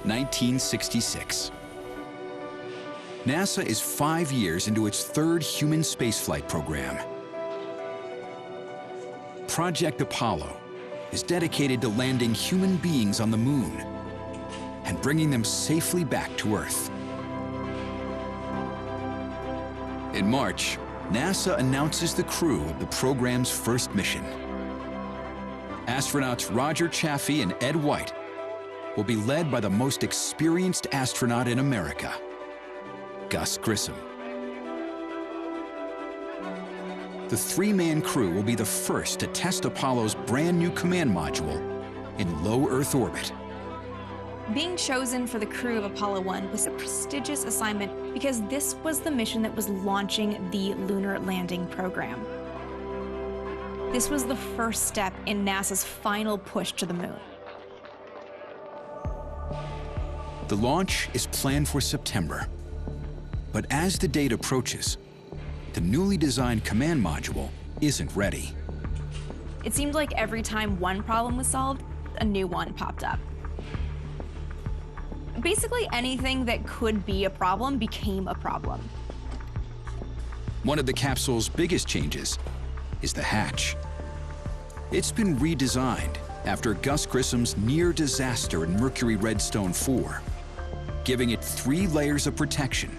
1966. NASA is 5 years into its third human spaceflight program. Project Apollo is dedicated to landing human beings on the moon and bringing them safely back to Earth. In March, NASA announces the crew of the program's first mission. Astronauts Roger Chaffee and Ed White will be led by the most experienced astronaut in America, Gus Grissom. The three-man crew will be the first to test Apollo's brand new command module in low Earth orbit. Being chosen for the crew of Apollo 1 was a prestigious assignment because this was the mission that was launching the lunar landing program. This was the first step in NASA's final push to the moon. The launch is planned for September, but as the date approaches, the newly designed command module isn't ready. It seemed like every time one problem was solved, a new one popped up. Basically, anything that could be a problem became a problem. One of the capsule's biggest changes is the hatch. It's been redesigned after Gus Grissom's near disaster in Mercury Redstone 4, giving it 3 layers of protection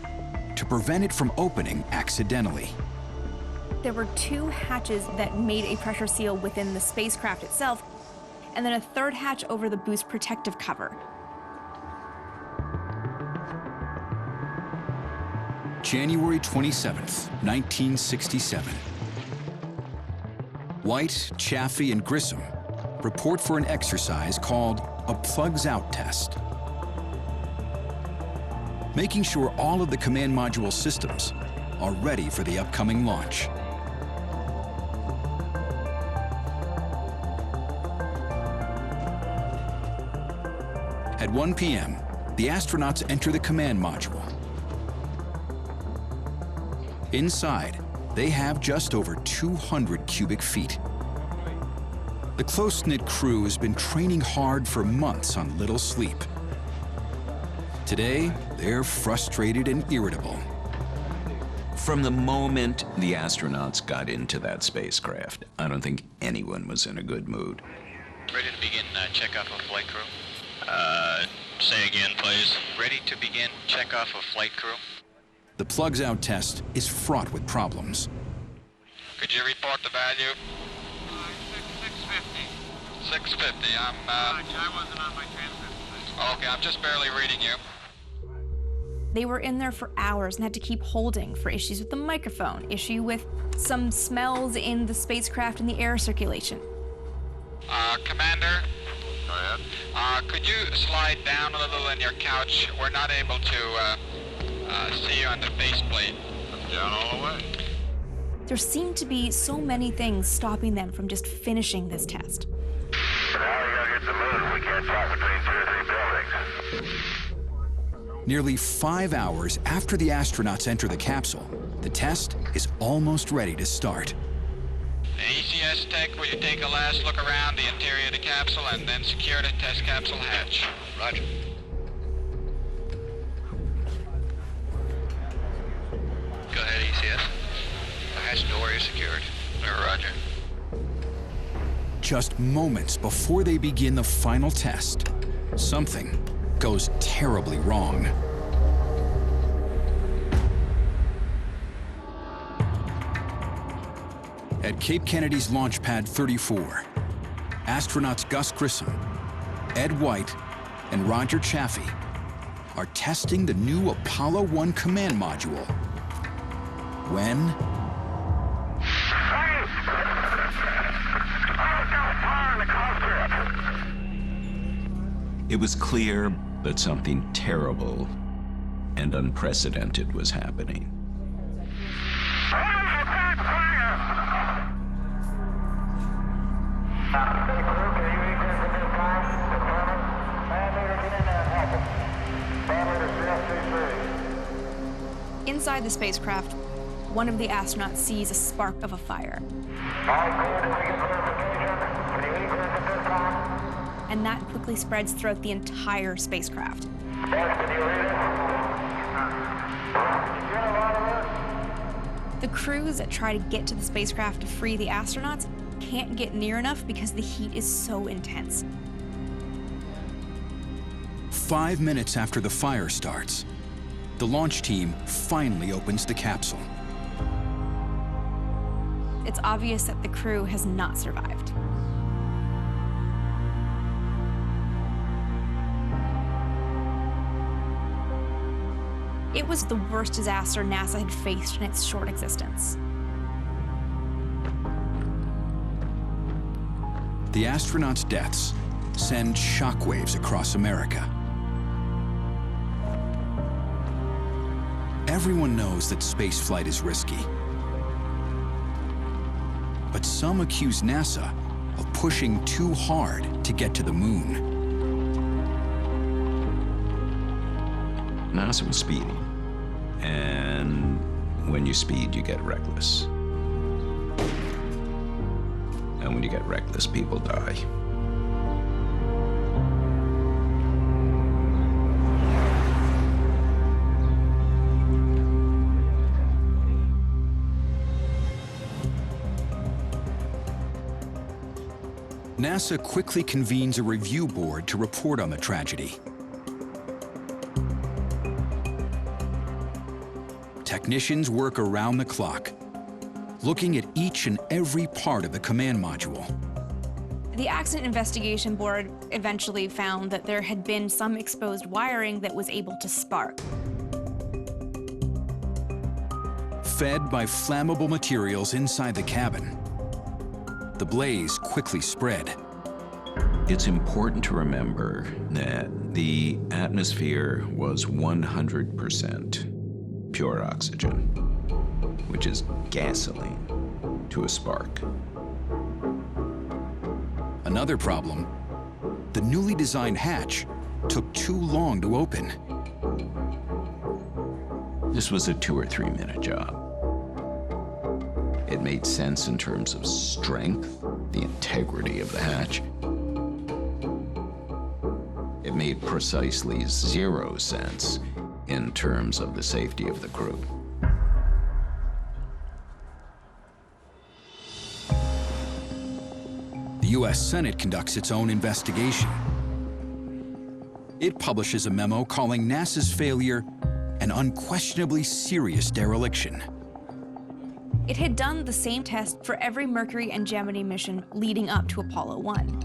to prevent it from opening accidentally. There were 2 hatches that made a pressure seal within the spacecraft itself, and then a 3rd hatch over the boost protective cover. January 27th, 1967. White, Chaffee, and Grissom report for an exercise called a plugs-out test, making sure all of the command module systems are ready for the upcoming launch. At 1 p.m., the astronauts enter the command module. Inside, they have just over 200 cubic feet. The close-knit crew has been training hard for months on little sleep. Today, they're frustrated and irritable. From the moment the astronauts got into that spacecraft, I don't think anyone was in a good mood. Ready to begin checkoff of flight crew? Say again, please. Ready to begin checkoff of flight crew? The plugs-out test is fraught with problems. Could you report the value? 650. 650. I wasn't on my transcript. Okay, I'm just barely reading you. They were in there for hours and had to keep holding for issues with the microphone, issue with some smells in the spacecraft and the air circulation. Commander? Go ahead. Could you slide down a little in your couch? We're not able to see you on the faceplate. Down all the way. There seemed to be so many things stopping them from just finishing this test. Now we gotta get the moon. We can't talk between 2 or 3 buildings. Nearly 5 hours after the astronauts enter the capsule, the test is almost ready to start. ECS tech, will you take a last look around the interior of the capsule and then secure the test capsule hatch? Roger. Go ahead, ECS. The hatch door is secured. Roger. Just moments before they begin the final test, something goes terribly wrong. At Cape Kennedy's Launch Pad 34, astronauts Gus Grissom, Ed White, and Roger Chaffee are testing the new Apollo 1 command module when It was clear that something terrible and unprecedented was happening. Inside the spacecraft, one of the astronauts sees a spark of a fire. and that quickly spreads throughout the entire spacecraft. The crews that try to get to the spacecraft to free the astronauts can't get near enough because the heat is so intense. 5 minutes after the fire starts, the launch team finally opens the capsule. It's obvious that the crew has not survived. It was the worst disaster NASA had faced in its short existence. The astronauts' deaths send shockwaves across America. Everyone knows that spaceflight is risky. But some accuse NASA of pushing too hard to get to the moon. NASA was speeding. And when you speed, you get reckless. And when you get reckless, people die. NASA quickly convenes a review board to report on the tragedy. Technicians work around the clock, looking at each and every part of the command module. The Accident Investigation Board eventually found that there had been some exposed wiring that was able to spark. Fed by flammable materials inside the cabin, the blaze quickly spread. It's important to remember that the atmosphere was 100% pure oxygen, which is gasoline to a spark. Another problem, the newly designed hatch took too long to open. This was a 2 or 3 minute job. It made sense in terms of strength, the integrity of the hatch. It made precisely 0 sense in terms of the safety of the crew. The U.S. Senate conducts its own investigation. It publishes a memo calling NASA's failure an unquestionably serious dereliction. It had done the same test for every Mercury and Gemini mission leading up to Apollo 1.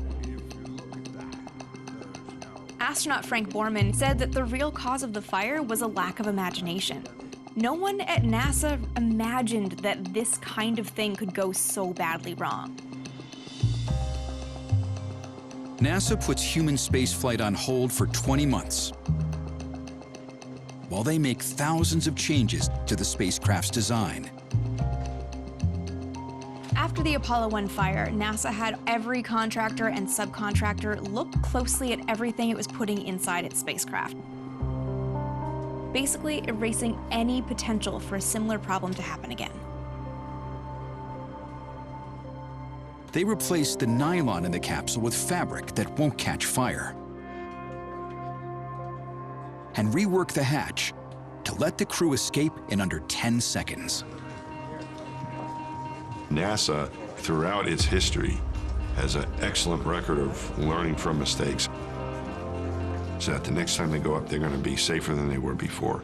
Astronaut Frank Borman said that the real cause of the fire was a lack of imagination. No one at NASA imagined that this kind of thing could go so badly wrong. NASA puts human spaceflight on hold for 20 months, while they make thousands of changes to the spacecraft's design. After the Apollo 1 fire, NASA had every contractor and subcontractor look closely at everything it was putting inside its spacecraft, basically erasing any potential for a similar problem to happen again. They replaced the nylon in the capsule with fabric that won't catch fire, and rework the hatch to let the crew escape in under 10 seconds. NASA, throughout its history, has an excellent record of learning from mistakes, so that the next time they go up, they're going to be safer than they were before.